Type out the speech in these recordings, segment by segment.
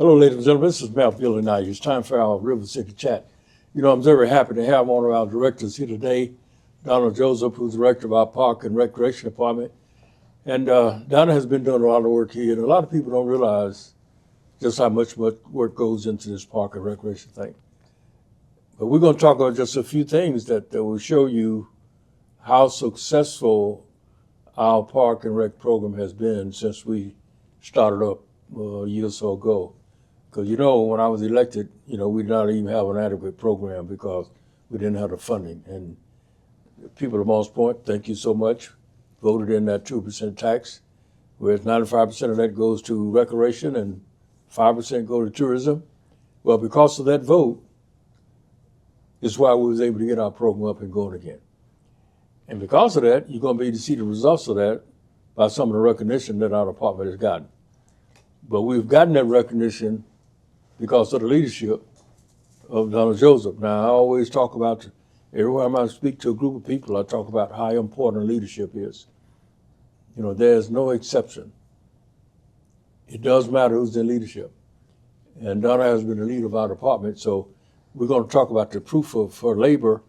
Hello, ladies and gentlemen. This is Mayor Billy Nye. It's time for our River City Chat. You know, I'm very happy to have one of our directors here today, Donna Joseph, who's director of our Park and Recreation Department. And Donna has been doing a lot of work here, and a lot of people don't realize just how much work goes into this Park and Recreation thing. But we're going to talk about just a few things that will show you how successful our Park and Rec program has been since we started up a year or so ago. Because, you know, when I was elected, you know, we did not even have an adequate program because we didn't have the funding. And people at Moss Point, thank you so much, voted in that 2% tax, whereas 95% of that goes to recreation and 5% go to tourism. Well, because of that vote, is why we was able to get our program up and going again. And because of that, you're going to be able to see the results of that by some of the recognition that our department has gotten. But we've gotten that recognition because of the leadership of Donna Joseph. Now, I always talk about, every time I speak to a group of people, I talk about how important leadership is. You know, there's no exception. It does matter who's in leadership. And Donna has been the leader of our department, so we're going to talk about the proof of her labor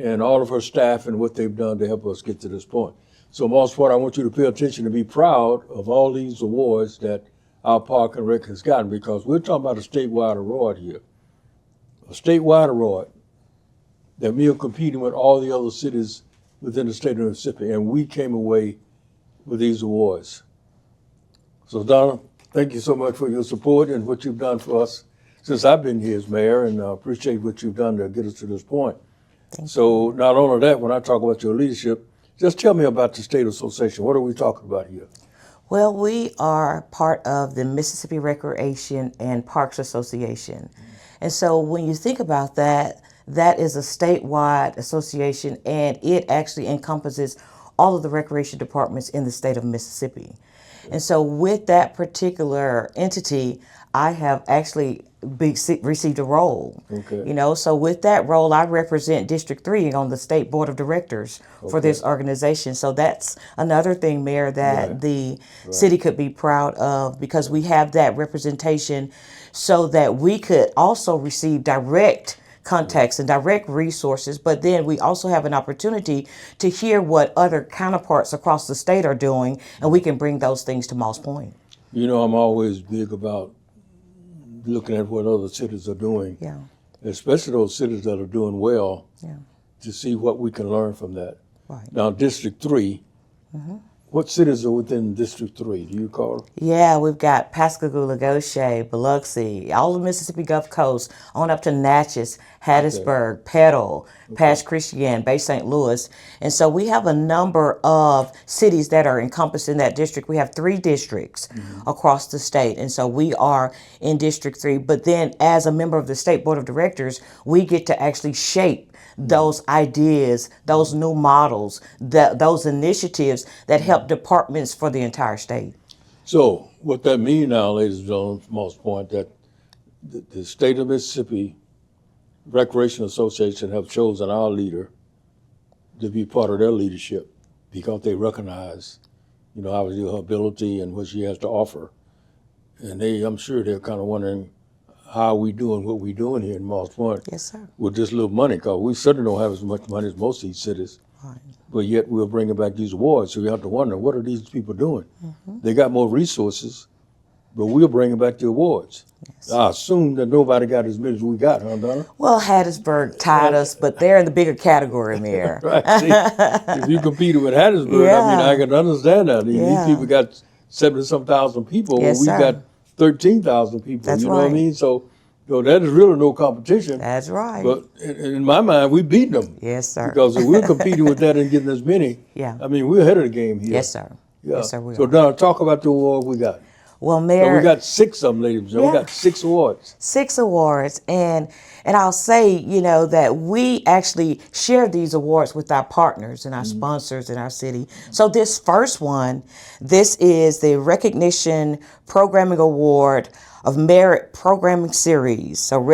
and all of her staff and what they've done to help us get to this point. So, Moss Point, I want you to pay attention and be proud of all these awards that our Park and Rec has gotten, because we're talking about a statewide award here. A statewide award that we are competing with all the other cities within the state of Mississippi, and we came away with these awards. So Donna, thank you so much for your support and what you've done for us since I've been here as mayor, and I appreciate what you've done to get us to this point. So not only that, when I talk about your leadership, just tell me about the State Association. What are we talking about here? Well, we are part of the Mississippi Recreation and Parks Association. And so when you think about that, that is a statewide association, and it actually encompasses all of the recreation departments in the state of Mississippi. And so with that particular entity, I have actually received a role. Okay. You know, so with that role, I represent District 3 on the State Board of Directors for this organization. So that's another thing, Mayor, that the city could be proud of, because we have that representation so that we could also receive direct contacts and direct resources, but then we also have an opportunity to hear what other counterparts across the state are doing, and we can bring those things to Moss Point. You know, I'm always big about looking at what other cities are doing, especially those cities that are doing well, to see what we can learn from that. Right. Now, District 3, what cities are within District 3? Do you call? Yeah, we've got Pascagoula, Goshen, Biloxi, all the Mississippi Gulf Coast, on up to Natchez, Hattiesburg, Petal, Pass Christian, Bay St. Louis. And so we have a number of cities that are encompassed in that district. We have 3 districts across the state. And so we are in District 3. But then as a member of the State Board of Directors, we get to actually shape those ideas, those new models, those initiatives that help departments for the entire state. So what that means now, ladies and gentlemen, from Moss Point, that the state of Mississippi Recreation Association have chosen our leader to be part of their leadership because they recognize, you know, obviously her ability and what she has to offer. And I'm sure they're kind of wondering, how are we doing what we're doing here in Moss Point? Yes, sir. With this little money, because we certainly don't have as much money as most of these cities. Right. But yet we're bringing back these awards, so we have to wonder, what are these people doing? They got more resources, but we're bringing back the awards. Yes. I assume that nobody got as many as we got, huh, Donna? Well, Hattiesburg tied us, but they're in the bigger category, Mayor. Right. See, if you competed with Hattiesburg, I mean, I can understand that. These people got 70-some thousand people, yes, we got 13,000 people. That's you know what I mean? So that is really no competition. That's right. But in my mind, we beat them. Yes, sir. Because if we're competing with that and getting as many, I mean, we're ahead of the game here. Yes, sir. Yeah. Yes, sir, we so are. now talk about the award we got. Well, Mayor, so we got 6 of them, ladies and gentlemen. We got 6 awards. 6 awards. And I'll say, you know, that we actually share these awards with our partners and our sponsors in our city. So this first one, this is the Recognition Programming Award of Merit Programming Series. So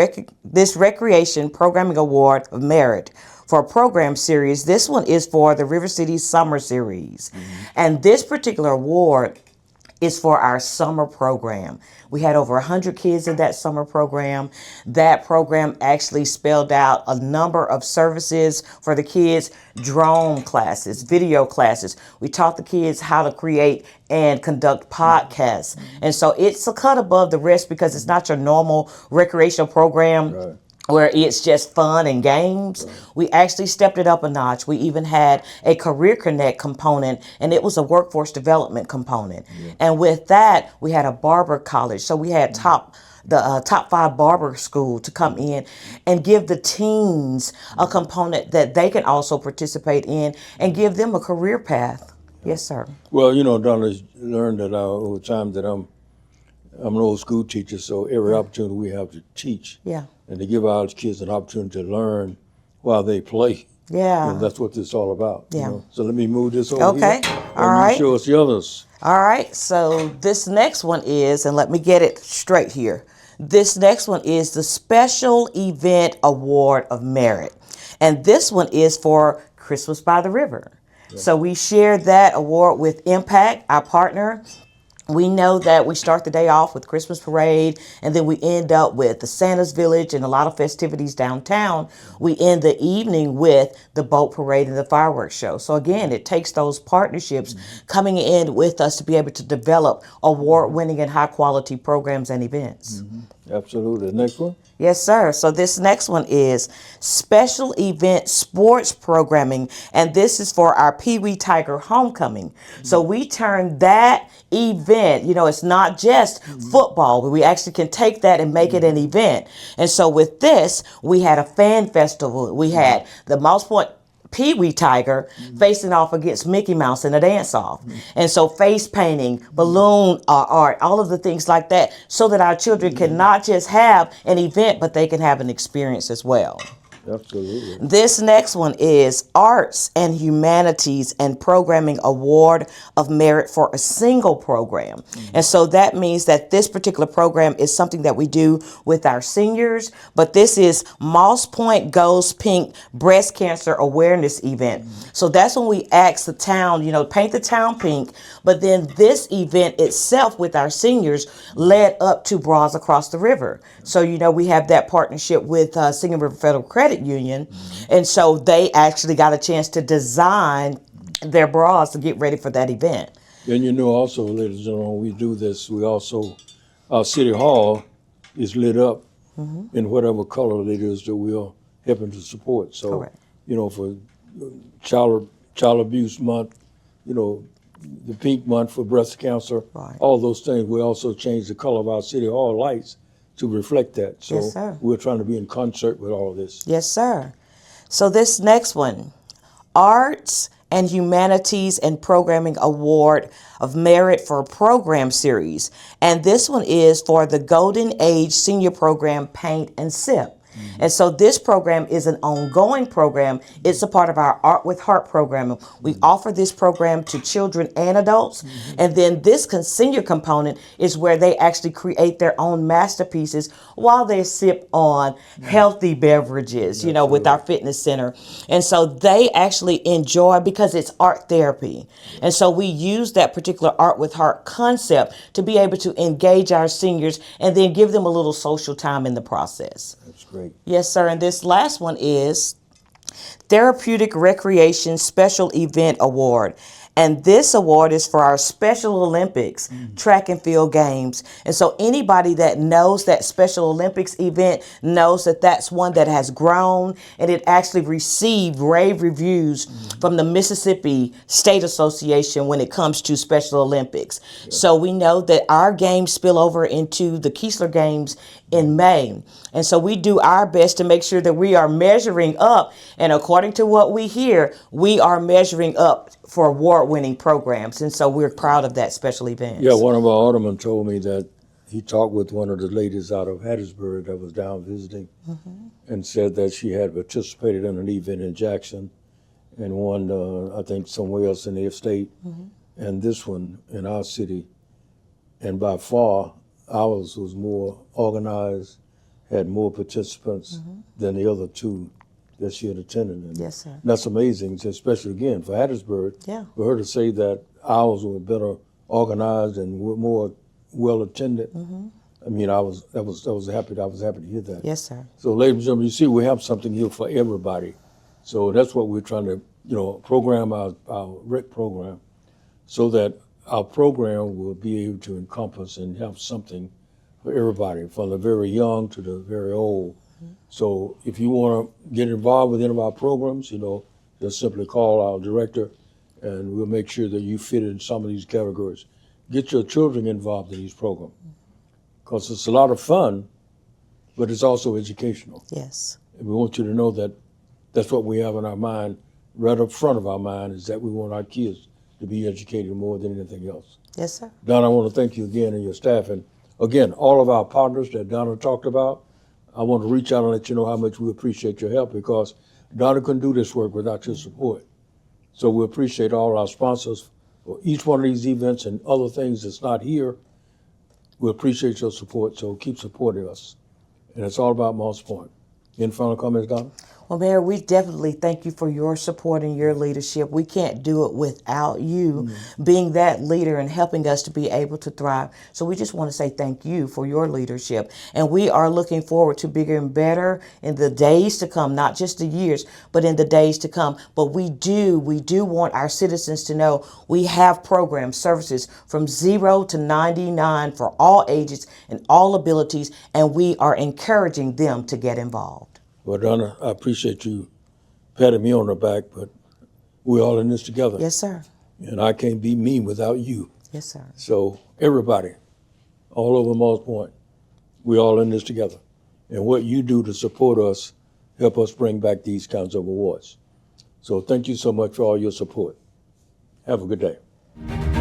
this Recreation Programming Award of Merit for a program series. This one is for the River City Summer Series. And this particular award is for our summer program. We had over 100 kids in that summer program. That program actually spelled out a number of services for the kids, drone classes, video classes. We taught the kids how to create and conduct podcasts. And so it's a cut above the rest because it's not your normal recreational program. Right. Where it's just fun and games. We actually stepped it up a notch. We even had a Career Connect component, and it was a workforce development component. And with that, we had a barber college. So we had the top 5 barber school to come in and give the teens a component that they can also participate in and give them a career path. Yes, sir. Well, you know, Donna's learned that over time that I'm an old school teacher, so every opportunity we have to teach. Yeah. And to give our kids an opportunity to learn while they play. Yeah. And that's what this is all about. Yeah. You know? So let me move this over Okay. here. All and right. you show us the others. All right, so this next one is, and let me get it straight here. This next one is the Special Event Award of Merit. And this one is for Christmas by the River. So we shared that award with Impact, our partner. We know that we start the day off with Christmas parade, and then we end up with the Santa's Village and a lot of festivities downtown. We end the evening with the boat parade and the fireworks show. So again, it takes those partnerships coming in with us to be able to develop award-winning and high-quality programs and events. Absolutely. Next one. Yes, sir. So this next one is special event sports programming, and this is for our Pee Wee Tiger Homecoming. So we turn that event, you know, it's not just football, but we actually can take that and make it an event. And so with this, we had a fan festival. We had the Mouse Point Pee Wee Tiger facing off against Mickey Mouse in a dance-off. And so face painting, balloon art, all of the things like that, so that our children can not just have an event, but they can have an experience as well. Absolutely. This next one is Arts and Humanities and Programming Award of Merit for a single program. And so that means that this particular program is something that we do with our seniors, but this is Moss Point Goes Pink Breast Cancer Awareness Event. So that's when we ask the town, you know, paint the town pink, but then this event itself with our seniors led up to Bras Across the River. So, you know, we have that partnership with Singing River Federal Credit Union. And so they actually got a chance to design their bras to get ready for that event. And you know also, ladies and gentlemen, when we do this, we also, our city hall is lit up in whatever color it is that we are helping to support. So, Correct. you know, for child abuse month, you know, the pink month for breast cancer, Right. all those things, we also change the color of our city hall lights to reflect that. So Yes, sir. we're trying to be in concert with all of this. Yes, sir. So this next one, Arts and Humanities and Programming Award of Merit for a Program Series. And this one is for the Golden Age Senior Program Paint and Sip. And so this program is an ongoing program. It's a part of our Art with Heart program. We offer this program to children and adults. And then this senior component is where they actually create their own masterpieces while they sip on healthy beverages, you know, with our fitness center. And so they actually enjoy because it's art therapy. And so we use that particular Art with Heart concept to be able to engage our seniors and then give them a little social time in the process. That's great. Yes, sir. And this last one is Therapeutic Recreation Special Event Award. And this award is for our Special Olympics track and field games. And so anybody that knows that Special Olympics event knows that that's one that has grown, and it actually received rave reviews from the Mississippi State Association when it comes to Special Olympics. So we know that our games spill over into the Keesler Games in May. And so we do our best to make sure that we are measuring up. And according to what we hear, we are measuring up for award-winning programs. And so we're proud of that special event. Yeah, one of our aldermen told me that he talked with one of the ladies out of Hattiesburg that was down visiting and said that she had participated in an event in Jackson and one, I think, somewhere else in their state, and this one in our city. And by far, ours was more organized, had more participants than the other two that she had attended. And Yes, sir. that's amazing, especially again for Hattiesburg. Yeah. For her to say that ours were better organized and more well attended. I mean, I was happy to hear that. Yes, sir. So, ladies and gentlemen, you see, we have something here for everybody. So that's what we're trying to, program our rec program, so that our program will be able to encompass and have something for everybody, from the very young to the very old. So if you want to get involved with any of our programs, just simply call our director, and we'll make sure that you fit in some of these categories. Get your children involved in these programs, because it's a lot of fun, but it's also educational. Yes. And we want you to know that that's what we have in our mind, right up front of our mind, is that we want our kids to be educated more than anything else. Yes, sir. Donna, I want to thank you again and your staff. And again, all of our partners that Donna talked about, I want to reach out and let you know how much we appreciate your help, because Donna couldn't do this work without your support. So we appreciate all our sponsors for each one of these events and other things that's not here. We appreciate your support, so keep supporting us. And it's all about Moss Point. Any final comments, Donna? Well, Mayor, we definitely thank you for your support and your leadership. We can't do it without you being that leader and helping us to be able to thrive. So we just want to say thank you for your leadership. And we are looking forward to bigger and better in the days to come, not just the years, but in the days to come. But we do want our citizens to know we have programs, services from 0 to 99 for all ages and all abilities, and we are encouraging them to get involved. Well, Donna, I appreciate you patting me on the back, but we're all in this together. Yes, sir. And I can't be me without you. Yes, sir. So everybody, all over Moss Point, we're all in this together. And what you do to support us, help us bring back these kinds of awards. So thank you so much for all your support. Have a good day.